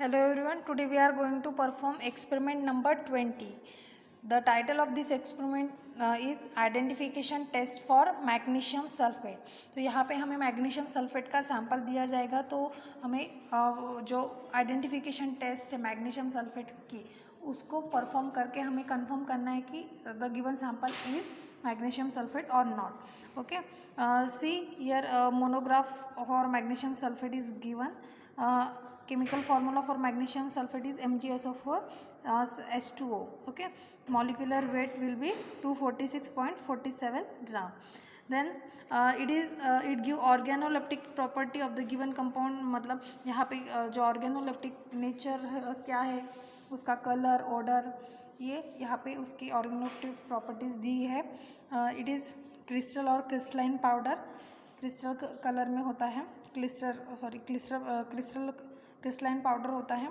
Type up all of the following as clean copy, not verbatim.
Hello everyone, today we are going to perform experiment number 20. The title of this experiment is identification test for magnesium sulfate. तो यहाँ पे हमें magnesium sulfate का sample दिया जाएगा, तो हमें जो identification test है magnesium sulfate की उसको परफॉर्म करके हमें कंफर्म करना है कि the given sample is magnesium sulfate or not. Okay, see here monograph for magnesium sulfate is given. Chemical formula for magnesium sulfate is MgSO4 H2O. Okay, molecular weight will be 246.47 gram. Then it give organoleptic property of the given compound. मतलब यहाँ पे जो organoleptic nature क्या है उसका colour order ये यहाँ पे उसकी ऑर्गेनोलेप्टिक प्रॉपर्टीज़ दी है. इट इज़ क्रिस्टल और क्रिस्टलाइन पाउडर. क्रिस्टल कलर में होता है, क्रिस्टलाइन पाउडर होता है.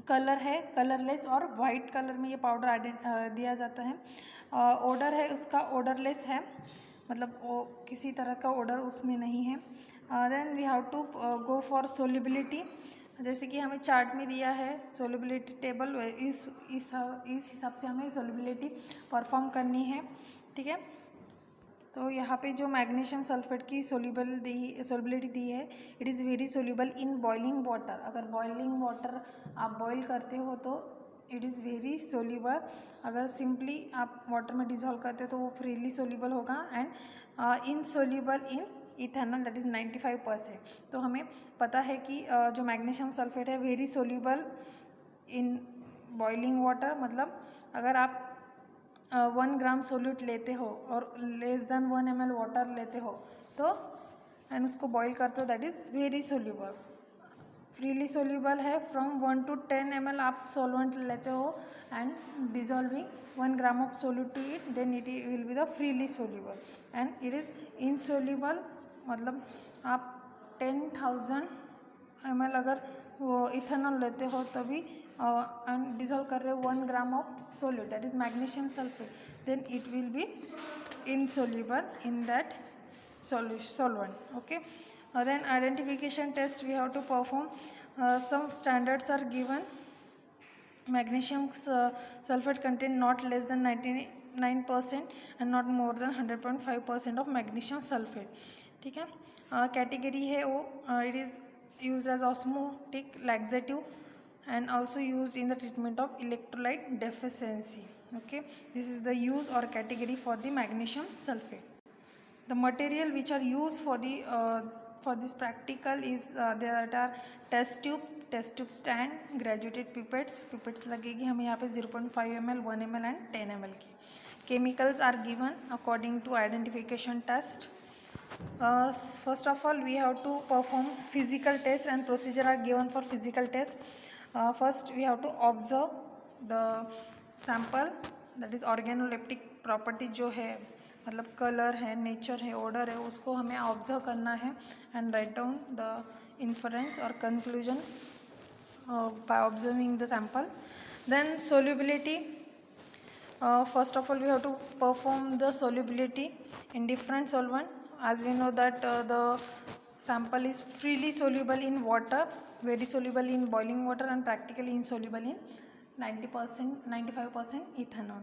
कलर है कलरलेस और वाइट कलर में ये पाउडर दिया जाता है. ऑर्डर है उसका ऑर्डरलेस है, मतलब वो किसी तरह का ऑर्डर उसमें नहीं है. Then we have to go for solubility. जैसे कि हमें चार्ट में दिया है सोल्युबिलिटी टेबल, इस हिसाब से हमें सोल्युबिलिटी परफॉर्म करनी है. ठीक है, तो यहाँ पे जो मैग्नीशियम सल्फेट की सोल्युबिलिटी दी है, it is very soluble in boiling water. अगर बॉइलिंग वाटर आप बॉईल करते हो तो इट इज़ वेरी सोल्यूबल. अगर सिंपली आप वाटर में डिजॉल्व करते हो तो वो फ्रीली सोल्यूबल होगा. And insoluble in ethanol, that is 95%. तो हमें पता है कि जो मैग्नीशियम सल्फेट है very soluble in boiling water. मतलब अगर आप 1 ग्राम सोल्यूट लेते हो और लेस देन 1 ml वाटर लेते हो तो एंड उसको बॉईल करते हो, that is very soluble. Freely soluble है फ्रॉम 1 to 10 ml आप सॉल्वेंट लेते हो and dissolving 1 gram of solute to it, then it will be the freely soluble. And it is insoluble, मतलब आप 10,000 ml अगर वो इथेनॉल लेते हो तभी एंड डिजॉल्व कर रहे हो 1 gram of solute, that is magnesium sulphate, then it will be insoluble in that solvent. Okay, then identification test we have to perform. Some standards are given. Magnesium sulfate contain not less than 99% and not more than 100.5% of magnesium sulfate. ठीक है, category है वो it is used as osmotic laxative and also used in the treatment of electrolyte deficiency. Okay, this is the use or category for the magnesium sulfate. The material which are used for this practical is there are test tube stand, graduated pipettes लगेगी हमें यहाँ पे 0.5 ml, 1 ml and 10 ml की. Chemicals are given according to identification test. First of all we have to perform physical test and procedure are given for physical test. First we have to observe the sample, that is organoleptic property जो है, मतलब colour है, nature है, order है, उसको हमें observe करना है and write down the inference और conclusion by observing the sample. Then solubility. First of all we have to perform the solubility in different solvent. As we know that the sample is freely soluble in water, very soluble in boiling water and practically insoluble in 95% ethanol.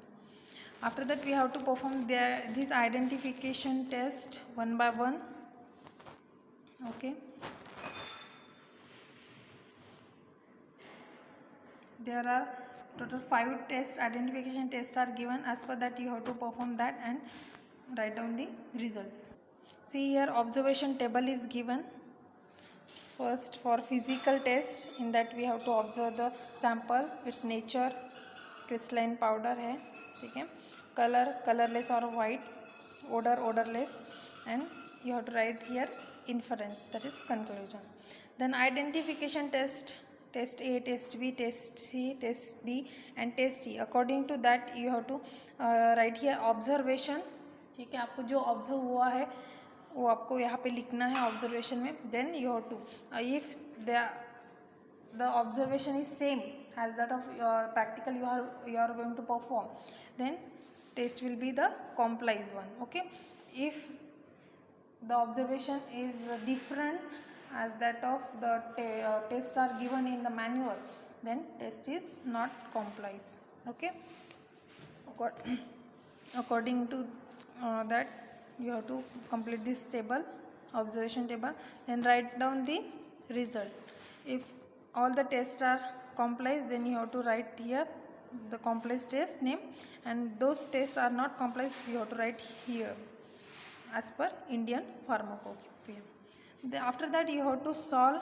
After that we have to perform this identification test one by one. Okay, there are total 5 identification tests are given. As per that you have to perform that and write down the result. See here observation table is given. First for physical test, in that we have to observe the sample, its nature, crystalline powder है, ठीक है, colour colourless और white, order odourless, and you have to write here inference, that is conclusion. Then identification test, test A, test B, test C, test D and test E. According to that you have to write here observation. ठीक है, आपको जो observe हुआ है वो आपको यहाँ पे लिखना है ऑब्जर्वेशन में. Then you have to if the observation is same as that of your practical you are going to perform, then test will be the complies one. Okay, if the observation is different as that of the tests are given in the manual, then test is not complies. Okay, according to that you have to complete this table, observation table, then write down the result. If all the tests are complies, then you have to write here the complies test name, and those tests are not complies, you have to write here as per Indian Pharmacopoeia. Then after that you have to solve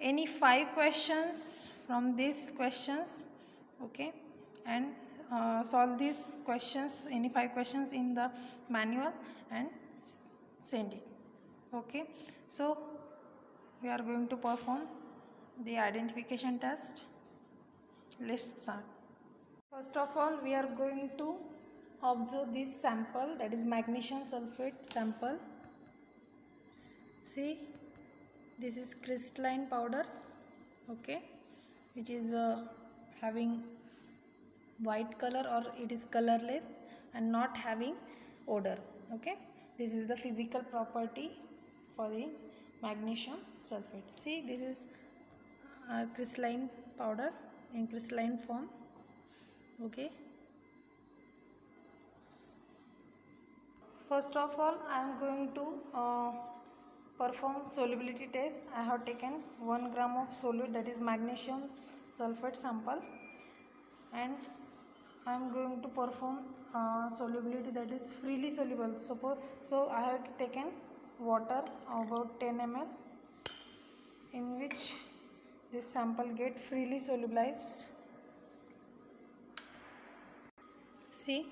any 5 questions from these questions. Okay, and solve these questions, any 5 questions in the manual, and send it. Okay, so we are going to perform the identification test. Let's start. First of all, we are going to observe this sample, that is magnesium sulfate sample. See, this is crystalline powder, okay, which is having white color, or it is colorless and not having odor. Okay, this is the physical property for the magnesium sulfate. See, this is crystalline powder in crystalline form. Okay, first of all, I am going to perform solubility test. I have taken 1 gram of solute, that is magnesium sulfate sample, and I am going to perform solubility, that is freely soluble. So I have taken water about 10 ml, in which this sample get freely solubilized. See,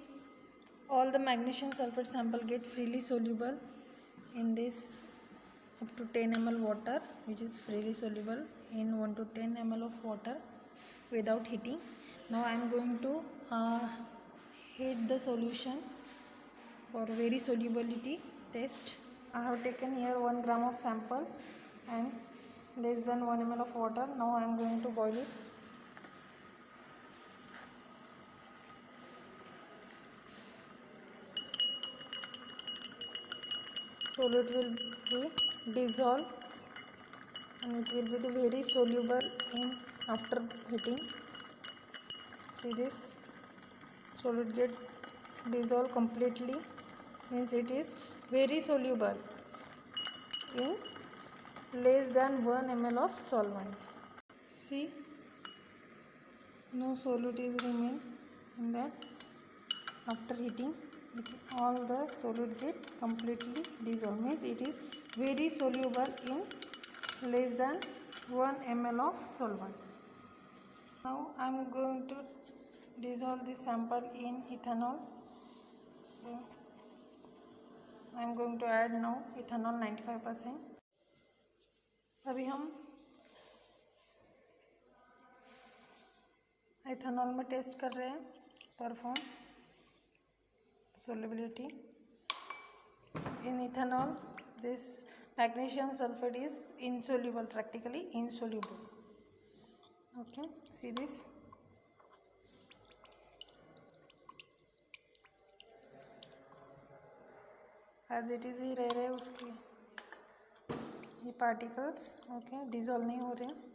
all the magnesium sulfate sample get freely soluble in this up to 10 ml water, which is freely soluble in 1 to 10 ml of water without heating. Now I am going to heat the solution for very solubility test. I have taken here 1 gram of sample and less than 1 ml of water. Now I am going to boil it. Solute will be dissolved and it will be very soluble in after heating. See, this solute get dissolved completely, means it is very soluble in less than 1 ml of solvent. See, no solute is remain in that. After heating, all the solute get completely dissolved, means it is very soluble in less than 1 ml of solvent. Now I am going to dissolve this sample in ethanol. So I am going to add now ethanol 95%. अभी हम ethanol में test कर रहे हैं, perform solubility. In ethanol, this magnesium sulfate is insoluble, practically insoluble. Okay, see this. As it is ही रह रहे उसके ये particles, okay, dissolve नहीं हो रहे.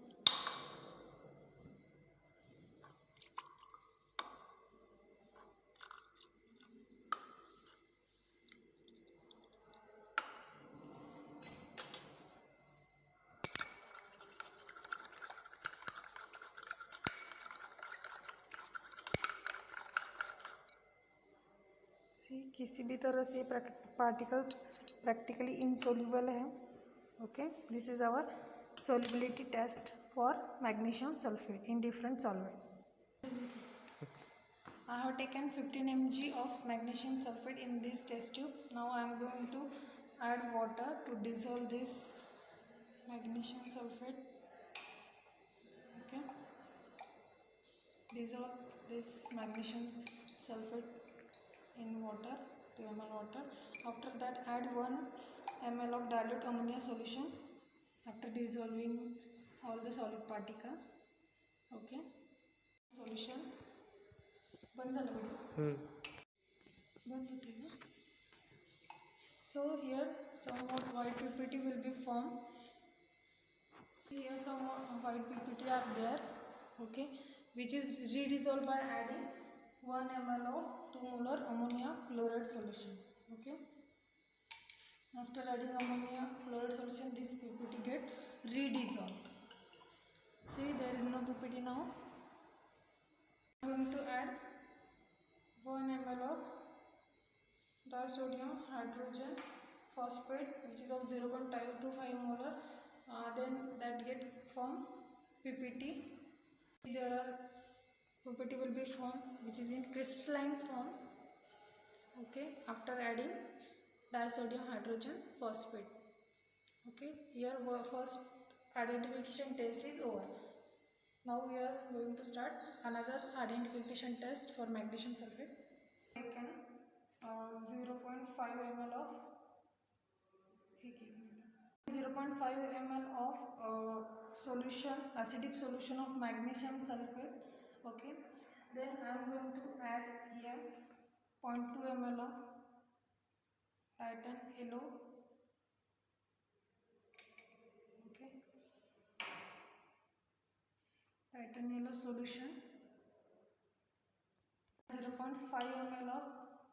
किसी भी तरह से पार्टिकल्स प्रैक्टिकली इनसोल्यूबल है. Okay, this is our solubility test for magnesium sulfate in different solvent. I have taken 15 mg of magnesium sulfate in this test tube. Now I am going to add water to dissolve this magnesium sulfate. Okay, dissolve this magnesium sulfate in water, 2 ml water. After that, add 1 ml of dilute ammonia solution after dissolving all the solid particle. Okay, solution बंद झालं video बंद होते का. So here somewhat white PPT will be formed Here some white PPT are there, okay, which is redissolved by adding 1 ml of 2 molar ammonia chloride solution. Okay, after adding ammonia chloride solution, this PPT get redissolved. See, there is no PPT now. I am going to add 1 ml of disodium hydrogen phosphate, which is of 0.25 molar. Then that get form PPT. There are PPT will be formed which is in crystalline form. Okay, after adding disodium hydrogen phosphate. Okay, here first identification test is over. Now we are going to start another identification test for magnesium sulfate. Taken 0.5 ml of 0.5 ml of solution, acidic solution of magnesium sulfate. Okay, then I am going to add here 0.2 ml of titan yellow. Okay, titan yellow solution, 0.5 ml of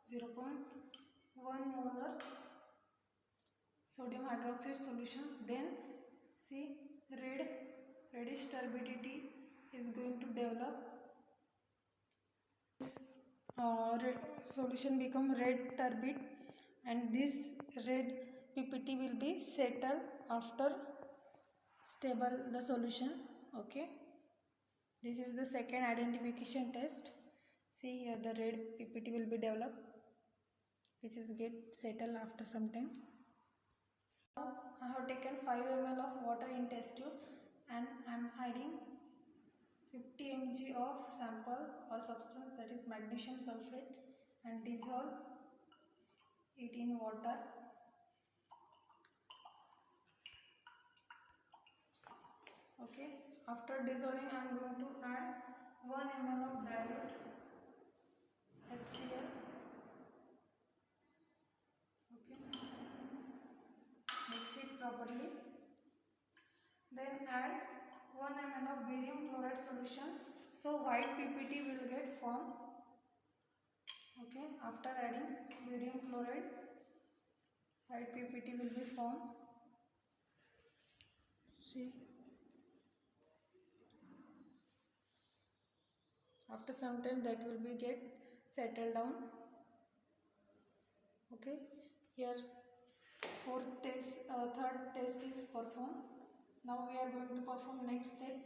0.1 molar sodium hydroxide solution. Then see, reddish turbidity is going to develop. Solution become red turbid, and this red PPT will be settled after stable the solution. Okay, this is the second identification test. See here, the red PPT will be developed, which is get settled after some time. Now I have taken 5 ml of water in test tube, and I am adding 50 mg of sample or substance, that is magnesium sulfate, and dissolve it in water. Okay, after dissolving I am going to add 1 ml of dilute HCl. Okay, mix it properly. Then add 1 ml of barium chloride solution, so white PPT will get formed. Okay, after adding barium chloride, white PPT will be formed. See, after some time that will be get settled down. Okay, here third test is performed. Now we are going to perform next step.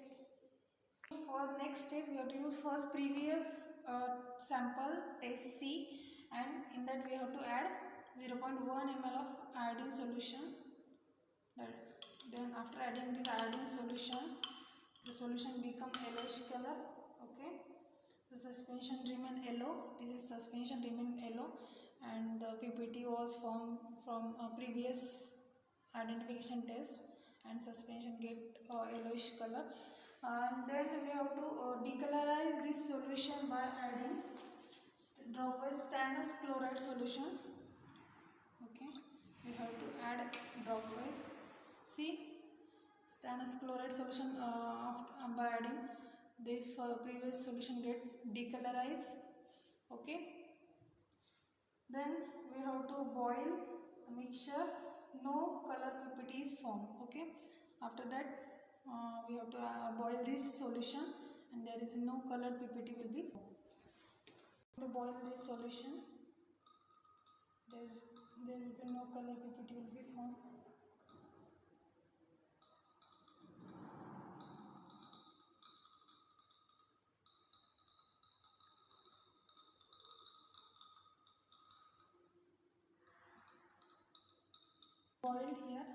For next step, we have to use first previous sample test C, and in that we have to add 0.1 ml of iodine solution. Then after adding this iodine solution, the solution become yellowish color. Okay, the suspension remain yellow. This is suspension remain yellow, and the PPT was formed from a previous identification test, and suspension get yellowish color. And then we have to decolorize this solution by adding dropwise stannous chloride solution. Okay, we have to add dropwise. See, stannous chloride solution by adding this previous solution get decolorized. Okay, then we have to boil the mixture. No color PPT is formed. Okay, after that we have to boil this solution, and there is no color PPT will be formed. To boil this solution, there will be no color PPT will be formed. Boiled here.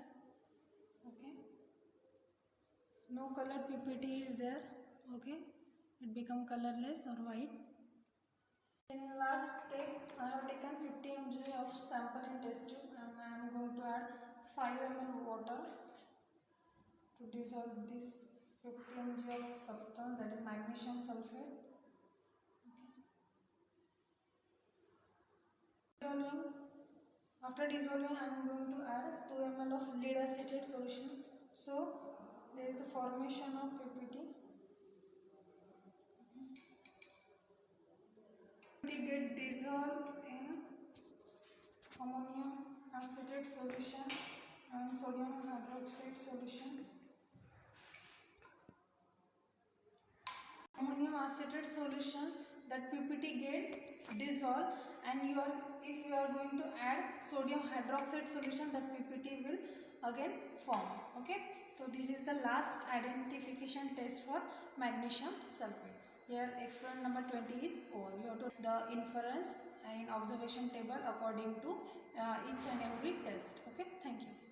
Okay, no color PPT is there. Okay, it become colorless or white. In last step, I have taken 50 mg of sample in test tube, and I am going to add 5 ml water to dissolve this 50 mg of substance, that is magnesium sulfate. Dissolving. After dissolving, I am going to add 2 ml of lead acetate solution. So there is the formation of PPT. PPT get dissolved in ammonium acetate solution and sodium hydroxide solution. Ammonium acetate solution, that PPT get dissolved, and if you are going to add sodium hydroxide solution, that PPT will again form. Okay, so this is the last identification test for magnesium sulfate. Here experiment number 20 is over. You have to do the inference in observation table according to each and every test. Okay, thank you.